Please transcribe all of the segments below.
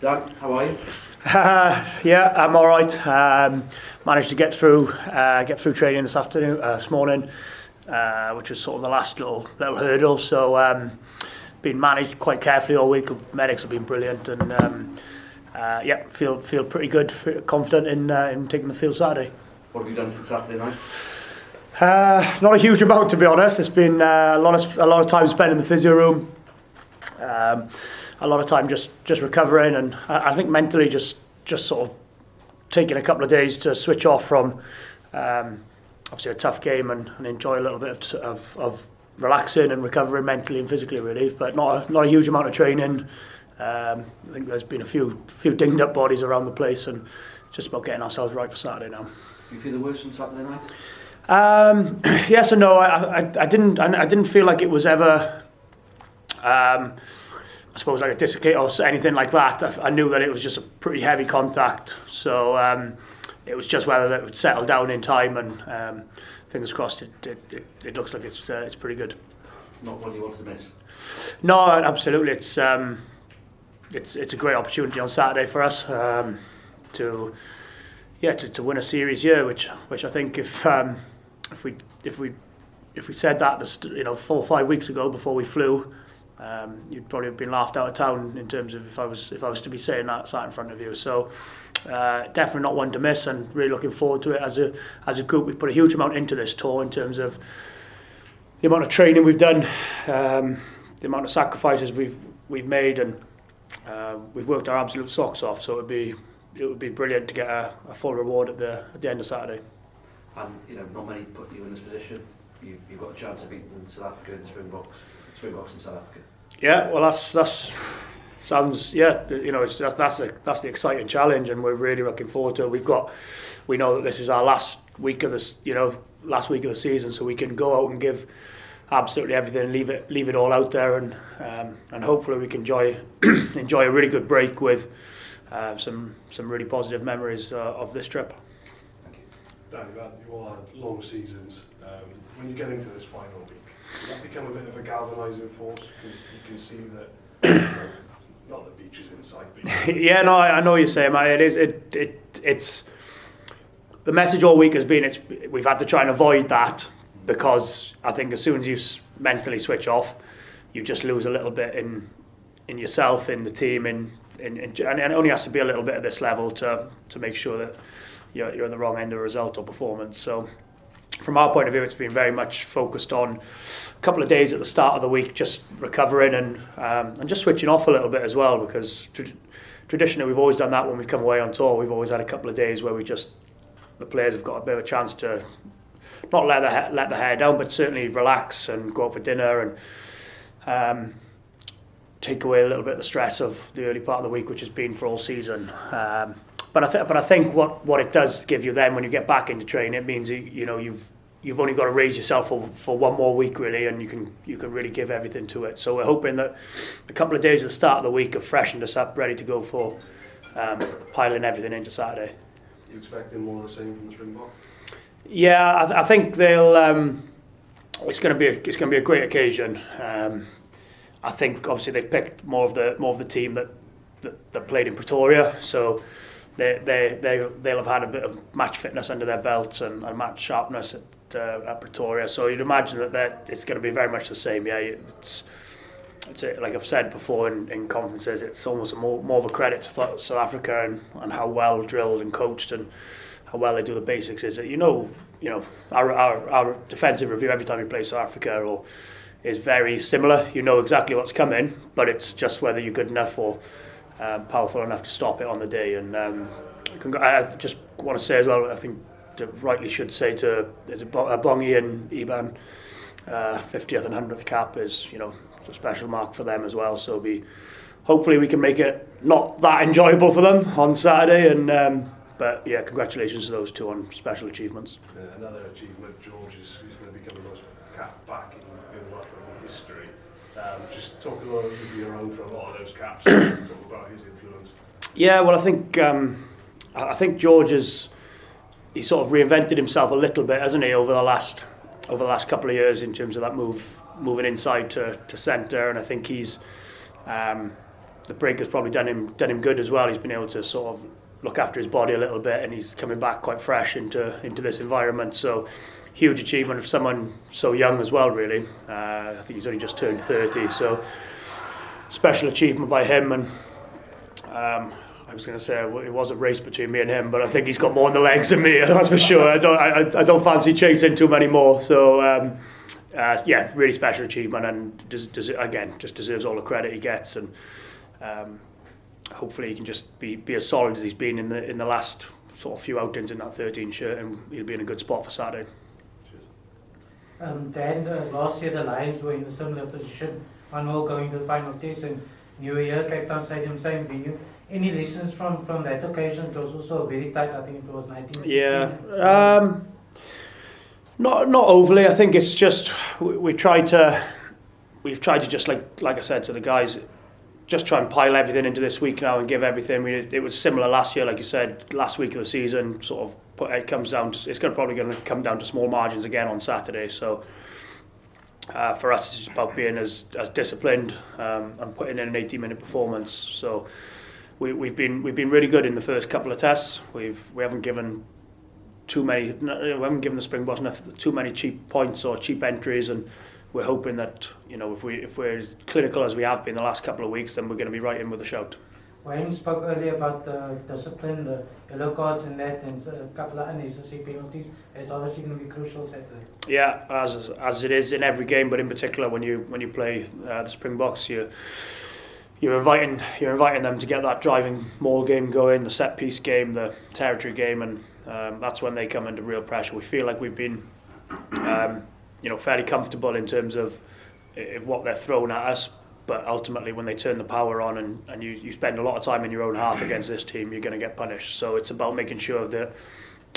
Dan, how are you? Yeah, I'm all right. Managed to get through training this morning, which was sort of the last little hurdle. So been managed quite carefully all week. Medics have been brilliant, and yeah, feel pretty good, confident in taking the field Saturday. What have you done since Saturday night? Not a huge amount, to be honest. It's been a lot of time spent in the physio room. A lot of time just recovering, and I think mentally just sort of taking a couple of days to switch off from obviously a tough game and enjoy a little bit of relaxing and recovering mentally and physically, really. But not a huge amount of training. I think there's been a few dinged up bodies around the place, and just about getting ourselves right for Saturday now. Do you feel the worst on Saturday night? Yes and no. I didn't feel like it was ever I suppose like a dislocate or anything like that. I knew that it was just a pretty heavy contact, so it was just whether that would settle down in time, and fingers crossed it looks like it's pretty good. Not one you wanted to miss? No, absolutely. It's a great opportunity on Saturday for us to win a series here, which I think if we said that 4 or 5 weeks ago before we flew, you'd probably have been laughed out of town in terms of if I was to be saying that sat in front of you. So definitely not one to miss, and really looking forward to it. As a group, we've put a huge amount into this tour in terms of the amount of training we've done, the amount of sacrifices we've made, and we've worked our absolute socks off. So it would be brilliant to get a full reward at the end of Saturday. And not many put you in this position. You've got a chance of beating South Africa and Springboks in South Africa. Yeah, well, that's sounds that's the exciting challenge, and we're really looking forward to it. We know that this is our last week of the season, so we can go out and give absolutely everything, leave it all out there, and hopefully we can enjoy a really good break with some really positive memories of this trip. Thank you. Dan, you all had long seasons. When you get into this final week, does that become a bit of a galvanising force? You can see that, not the beach is inside, but yeah, no, I know what you're saying, mate. It's the message all week has been we've had to try and avoid that, because I think as soon as you mentally switch off, you just lose a little bit in yourself, in the team, and it only has to be a little bit at this level to make sure that you're at the wrong end of a result or performance. So from our point of view, it's been very much focused on a couple of days at the start of the week, just recovering and just switching off a little bit as well, because traditionally we've always done that when we've come away on tour. We've always had a couple of days where the players have got a bit of a chance to not let the hair down, but certainly relax and go out for dinner and take away a little bit of the stress of the early part of the week, which has been for all season. But I think what it does give you then when you get back into training, it means you've only got to raise yourself for one more week, really, and you can really give everything to it. So we're hoping that a couple of days at the start of the week have freshened us up, ready to go for piling everything into Saturday. You expecting more of the same from the Springboks? Yeah, I think they'll. It's going to be a great occasion. I think obviously they've picked more of the team that played in Pretoria, so they'll have had a bit of match fitness under their belts and match sharpness at Pretoria. So you'd imagine that it's going to be very much the same. Yeah, it's like I've said before in conferences, it's almost more of a credit to South Africa and how well drilled and coached and how well they do the basics. Is that our defensive review every time we play South Africa is very similar. You know exactly what's coming, but it's just whether you're good enough or powerful enough to stop it on the day. And I just want to say as well, I think rightly should say to Bongi and Iban, 50th and 100th cap is a special mark for them as well. So hopefully we can make it not that enjoyable for them on Saturday. And but yeah, congratulations to those two on special achievements. Another achievement, George is going to become the most cap back in Welsh rugby history. Just talk a lot of you around for a lot of those caps. Talk about his influence. Yeah, well, I think George he sort of reinvented himself a little bit, hasn't he, over the last couple of years in terms of that moving inside to centre, and I think he's the break has probably done him good as well. He's been able to sort of look after his body a little bit, and he's coming back quite fresh into this environment. So huge achievement of someone so young as well, really. I think he's only just turned 30, so special achievement by him. And I was going to say it was a race between me and him, but I think he's got more in the legs than me, that's for sure. I don't fancy chasing too many more. So yeah, really special achievement, and just deserves all the credit he gets. And hopefully he can just be as solid as he's been in the last sort of few outings in that 13 shirt, and he'll be in a good spot for Saturday. Dan, last year the Lions were in a similar position, 1-0 going to the final test, and New Year, Cape Town Stadium, same venue. Any lessons from that occasion? It was also very tight. I think it was 1916. Yeah, not overly. I think it's just we've tried to just like I said to the guys, just try and pile everything into this week now and give everything. It was similar last year, like you said, last week of the season. Sort of, it's probably going to come down to small margins again on Saturday. So for us, it's just about being as disciplined and putting in an 80-minute performance. So we've been really good in the first couple of tests. We haven't given the Springboks too many cheap points or cheap entries, and we're hoping that, you know, if we're as clinical as we have been the last couple of weeks, then we're going to be right in with a shout. Wayne spoke earlier about the discipline, the yellow cards and that, and a couple of unnecessary penalties. It's obviously going to be crucial Saturday. Yeah, as it is in every game, but in particular when you play the Springboks, you're inviting them to get that driving maul game going, the set piece game, the territory game, and that's when they come under real pressure. We feel like we've been fairly comfortable in terms of what they're throwing at us, but ultimately when they turn the power on and you spend a lot of time in your own half against this team, you're going to get punished. So it's about making sure that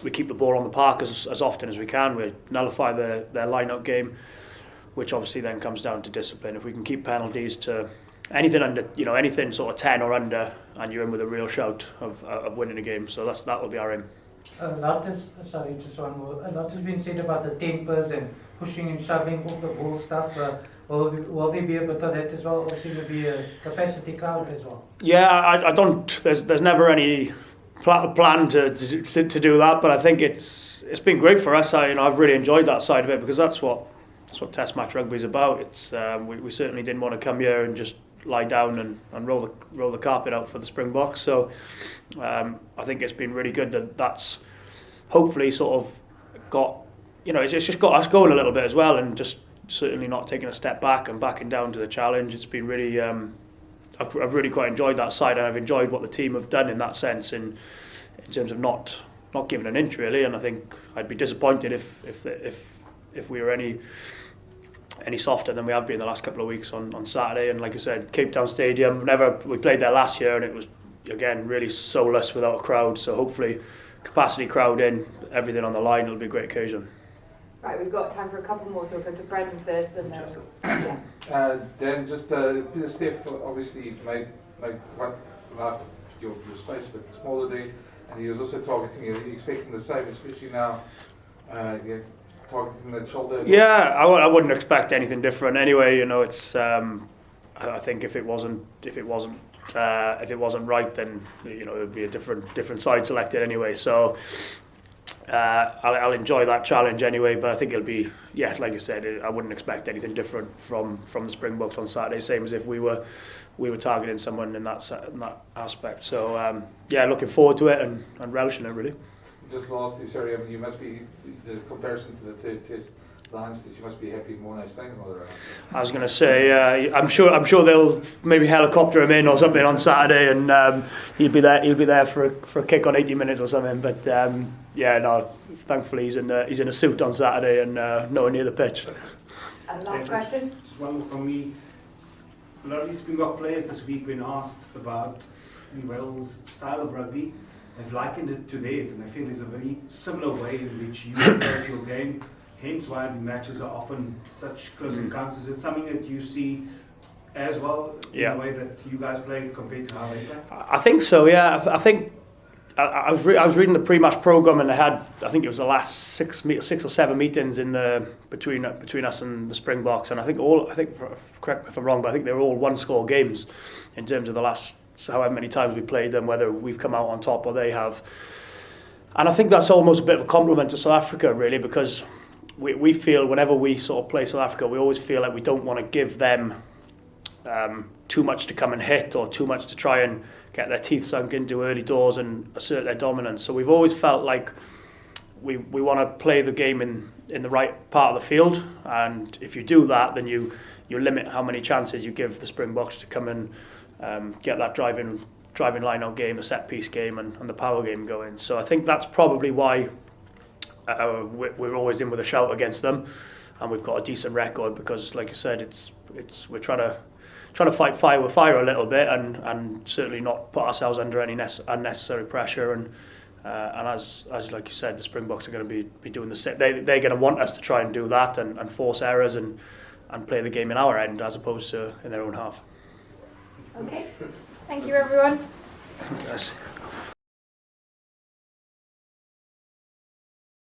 we keep the ball on the park as often as we can. We nullify their line-out game, which obviously then comes down to discipline. If we can keep penalties to anything under, anything sort of 10 or under, and you're in with a real shout of winning a game. So that will be our aim. A lot has been said about the tempers and pushing and shoving off the ball stuff. Will there be a bit of that as well? Obviously, there will be a capacity crowd as well. Yeah, I don't. There's never any plan to do that, but I think it's been great for us. I've really enjoyed that side of it, because that's what Test match rugby is about. It's we certainly didn't want to come here and just lie down and roll the carpet out for the Springboks. So I think it's been really good that's hopefully sort of got, it's just got us going a little bit as well, and just certainly not taking a step back and backing down to the challenge. It's been really I've really quite enjoyed that side, and I've enjoyed what the team have done in that sense, in terms of not giving an inch really. And I think I'd be disappointed if we were any softer than we have been the last couple of weeks on Saturday. And like I said, Cape Town Stadium, we played there last year, and it was again really soulless without a crowd. So hopefully capacity crowd in, everything on the line, it'll be a great occasion. Right, we've got time for a couple more, so we'll go to Brendan first and then Dan, just Peter Steph obviously made what life your space a bit smaller there, and he was also targeting you. Are you expecting the same, especially now? Targeting that shoulder. Yeah, I wouldn't expect anything different anyway. It's I think if it wasn't right, then it would be a different side selected anyway. So I'll enjoy that challenge anyway. But I think it'll be, like you said, I wouldn't expect anything different from the Springboks on Saturday. Same as if we were targeting someone in that aspect. So looking forward to it and relishing it really. Just lastly, sorry, you must be, the comparison to the third test, Lions, that you must be happy more nice things not around. I was going to say, I'm sure they'll maybe helicopter him in or something on Saturday, and he'll be there for a kick on 80 minutes or something. But thankfully he's in a suit on Saturday and nowhere near the pitch. And last question. Just one more from me. A lot of these Springbok players this week, when asked about New Wales' style of rugby, they've likened it to theirs, and I feel there's a very similar way in which you approach your game, hence why the matches are often such close encounters. Is it something that you see as well, in the way that you guys play compared to how they play? I think so, yeah. I think I was reading the pre-match program, and they had, I think it was the last 6 or 7 meetings in the between us and the Springboks, and I think correct me if I'm wrong, but I think they were all 1-score games in terms of the last however many times we played them, whether we've come out on top or they have. And I think that's almost a bit of a compliment to South Africa, really, because we feel whenever we sort of play South Africa, we always feel like we don't want to give them too much to come and hit, or too much to try and get their teeth sunk into early doors and assert their dominance. So we've always felt like we want to play the game in the right part of the field, and if you do that, then you limit how many chances you give the Springboks to come and get that driving line-out game, the set-piece game, and the power game going. So I think that's probably why we're always in with a shout against them, and we've got a decent record, because, like you said, we're trying to fight fire with fire a little bit, and certainly not put ourselves under any unnecessary pressure. And as like you said, the Springboks are going to be doing the same. They're going to want us to try and do that and force errors and play the game in our end as opposed to in their own half. Okay. Thank you, everyone. Thanks, guys.